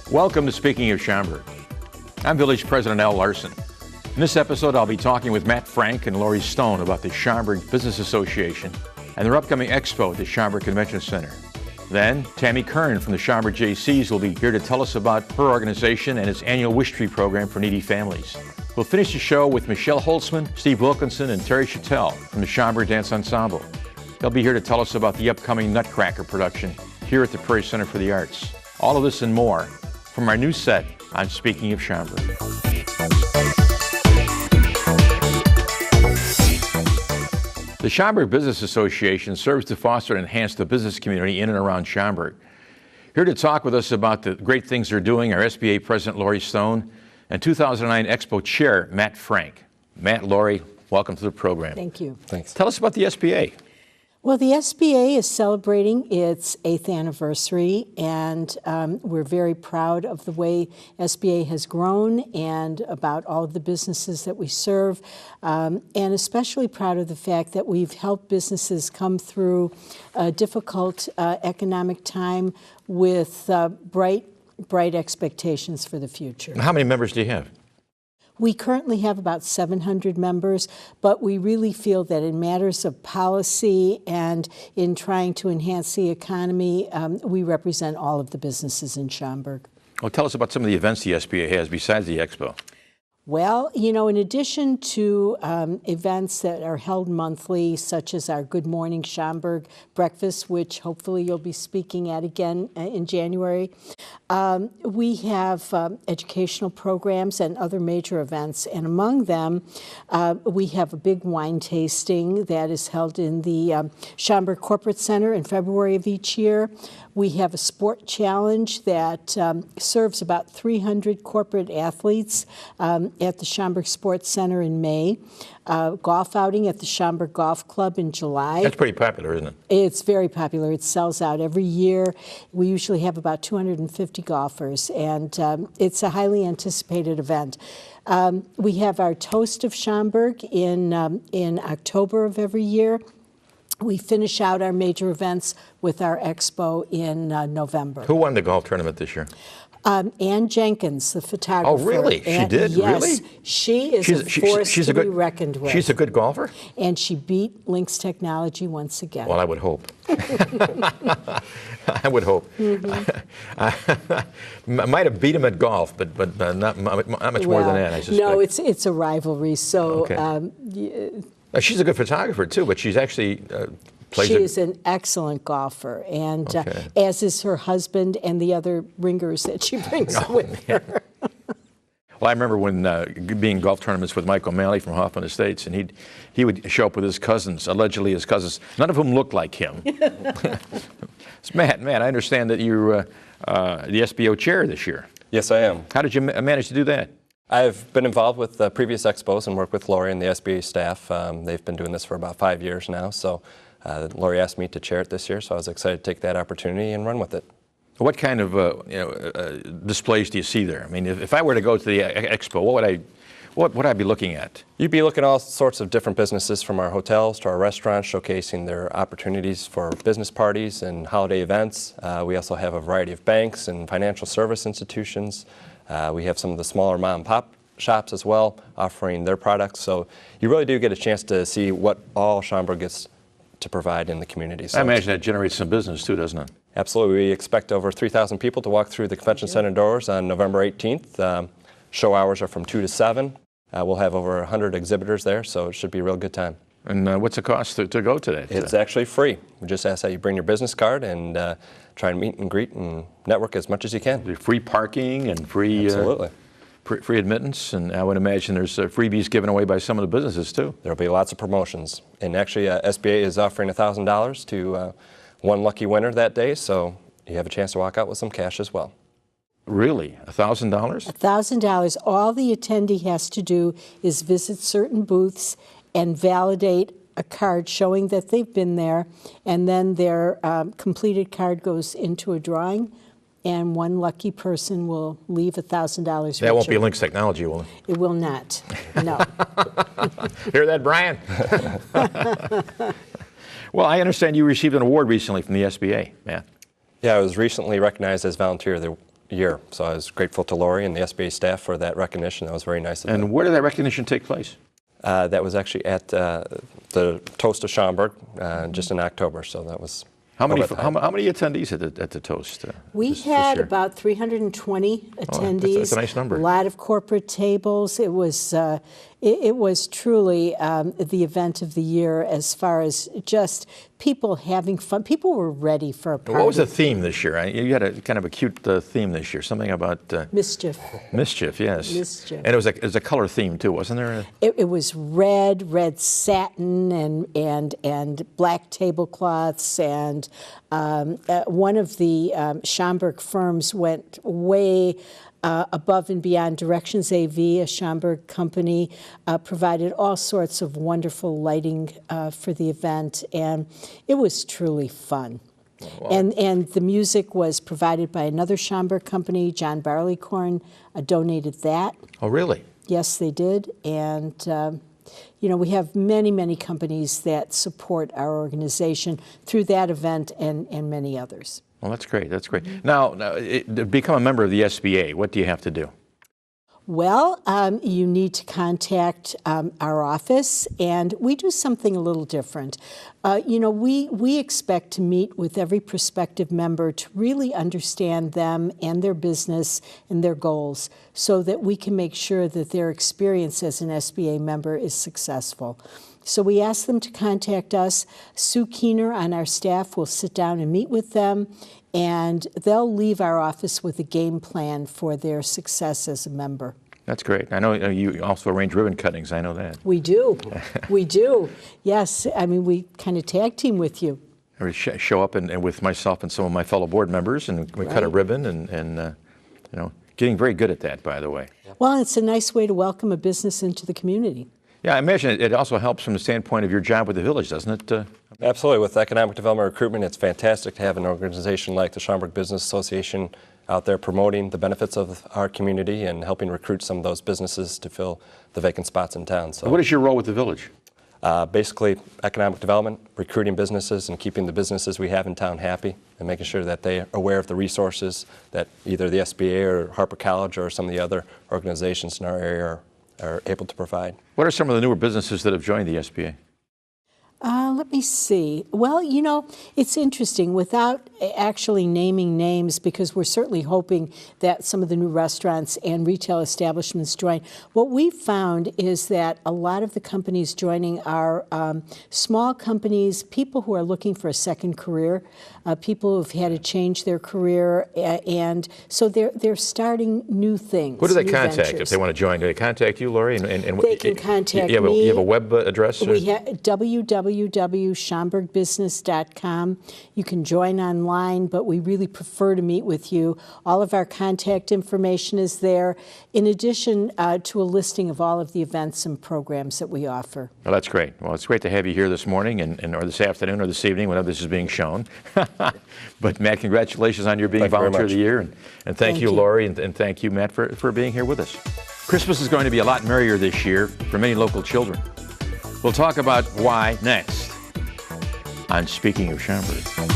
Welcome to Speaking of Schaumburg. I'm Village President Larson. In this episode, I'll be talking with Matt Frank and Lori Stone about the Schaumburg Business Association and their upcoming expo at the Schaumburg Convention Center. Then, Tammy Kern from the Schaumburg JCs will be here to tell us about her organization and its annual Wish Tree program for needy families. We'll finish the show with Michelle Holtzman, Steve Wilkinson, and Terry Chattel from the Schaumburg Dance Ensemble. They'll be here to tell us about the upcoming Nutcracker production here at the Prairie Center for the Arts. All of this and more from our new set on Speaking of Schaumburg. The Schaumburg Business Association serves to foster and enhance the business community in and around Schaumburg. Here to talk with us about the great things they're doing are SBA President Lori Stone and 2009 Expo Chair Matt Frank. Matt, Lori, welcome to the program. Thank you. Thanks. Tell us about the SBA. Well, the SBA is celebrating its 8th anniversary, and we're very proud of the way SBA has grown and about all of the businesses that we serve, and especially proud of the fact that we've helped businesses come through a difficult economic time with bright expectations for the future. How many members do you have? We currently have about 700 members, but we really feel that in matters of policy and in trying to enhance the economy, we represent all of the businesses in Schaumburg. Well, tell us about some of the events the SBA has besides the Expo. Well, you know, in addition to events that are held monthly, such as our Good Morning Schaumburg breakfast, which hopefully you'll be speaking at again in January, we have educational programs and other major events. And among them, we have a big wine tasting that is held in the Schaumburg Corporate Center in February of each year. We have a sport challenge that serves about 300 corporate athletes at the Schaumburg Sports Center in May. Golf outing at the Schaumburg Golf Club in July. That's pretty popular, isn't it? It's very popular. It sells out every year. We usually have about 250 golfers, and it's a highly anticipated event. We have our Toast of Schaumburg in October of every year. We finish out our major events with our expo in November. Who won the golf tournament this year? Ann Jenkins, the photographer. Oh, really? She did? Yes. Really? She is a force to be reckoned with. She's a good golfer? And she beat Lynx Technology once again. Well, I would hope. I would hope. Mm-hmm. I might have beat him at golf, but not much more than that, I suspect. No, it's a rivalry. So okay. She's a good photographer, too, but she's actually she is an excellent golfer, and as is her husband and the other ringers that she brings with her. Well, I remember when being golf tournaments with Mike O'Malley from Hoffman Estates, and he would show up with his cousins, allegedly his cousins, none of whom looked like him. Matt, I understand that you're the SBO chair this year. Yes, I am. How did you manage to do that? I've been involved with previous expos and worked with Lori and the SBA staff. They've been doing this for about 5 years now, so Lori asked me to chair it this year, so I was excited to take that opportunity and run with it. What kind of displays do you see there? I mean, if I were to go to the expo, what would I be looking at? You'd be looking at all sorts of different businesses, from our hotels to our restaurants, showcasing their opportunities for business parties and holiday events. We also have a variety of banks and financial service institutions. We have some of the smaller mom and pop shops as well, offering their products. So you really do get a chance to see what all Schaumburg gets to provide in the community. So I imagine that generates some business too, doesn't it? Absolutely. We expect over 3,000 people to walk through the Convention Center doors on November 18th. Show hours are from 2 to 7. We'll have over 100 exhibitors there, so it should be a real good time. And what's the cost to go to that? It's actually free. We just ask that you bring your business card and try and meet and greet and network as much as you can. Free parking and free Absolutely. Free admittance, and I would imagine there's freebies given away by some of the businesses too. There'll be lots of promotions, and actually SBA is offering $1,000 to one lucky winner that day, so you have a chance to walk out with some cash as well. Really? $1,000? $1,000. All the attendee has to do is visit certain booths and validate a card showing that they've been there, and then their completed card goes into a drawing, and one lucky person will leave $1,000 richer. That won't be Lynx Technology, will it? It will not, no. Hear that, Brian? Well, I understand you received an award recently from the SBA, Matt. Yeah, I was recently recognized as Volunteer of the Year, so I was grateful to Lori and the SBA staff for that recognition. That was very nice of them. And where did that recognition take place? That was actually at the Toast of Schaumburg just in October, so that was... How many attendees at the Toast? We had about 320 attendees. That's a nice number. A lot of corporate tables. It was truly the event of the year as far as just people having fun. People were ready for a party. What was the theme this year? You had a kind of a cute theme this year, something about... mischief. Mischief, yes. Mischief. And it was a color theme, too, wasn't there? It was red satin, and black tablecloths, and one of the Schaumburg firms went way above and beyond. Directions AV, a Schaumburg company, provided all sorts of wonderful lighting for the event, and it was truly fun. Wow. And the music was provided by another Schaumburg company. John Barleycorn donated that. Oh, really? Yes, they did. And, we have many companies that support our organization through that event and many others. Well, that's great. That's great. Now, to become a member of the SBA, what do you have to do? Well, you need to contact our office, and we do something a little different. We expect to meet with every prospective member to really understand them and their business and their goals so that we can make sure that their experience as an SBA member is successful. So we ask them to contact us. Sue Keener on our staff will sit down and meet with them, and they'll leave our office with a game plan for their success as a member. That's great. I know you also arrange ribbon cuttings. I know that. We do. We do. Yes. I mean, we kind of tag team with you. I would show up and with myself and some of my fellow board members, and we cut a ribbon, and getting very good at that, by the way. Well, it's a nice way to welcome a business into the community. Yeah, I imagine it also helps from the standpoint of your job with the village, doesn't it? Absolutely. With economic development recruitment, it's fantastic to have an organization like the Schaumburg Business Association out there promoting the benefits of our community and helping recruit some of those businesses to fill the vacant spots in town. So, what is your role with the village? Basically, economic development, recruiting businesses, and keeping the businesses we have in town happy, and making sure that they are aware of the resources that either the SBA or Harper College or some of the other organizations in our area are able to provide. What are some of the newer businesses that have joined the SBA? Let me see. Well, it's interesting without actually naming names, because we're certainly hoping that some of the new restaurants and retail establishments join. What we've found is that a lot of the companies joining are small companies, people who are looking for a second career, people who've had to change their career, and so they're starting new things. Who do they contact if they want to join? Do they contact you, Lori? And they can contact me. You have a web address? We have www.schaumburgbusiness.com. You can join online, but we really prefer to meet with you. All of our contact information is there, in addition to a listing of all of the events and programs that we offer. Well, that's great. Well, it's great to have you here this morning, or this afternoon, or this evening, whenever this is being shown. But, Matt, congratulations on your being Volunteer of the Year. And thank you, Lori, and thank you, Matt, for being here with us. Christmas is going to be a lot merrier this year for many local children. We'll talk about why next on Speaking of Schaumburg.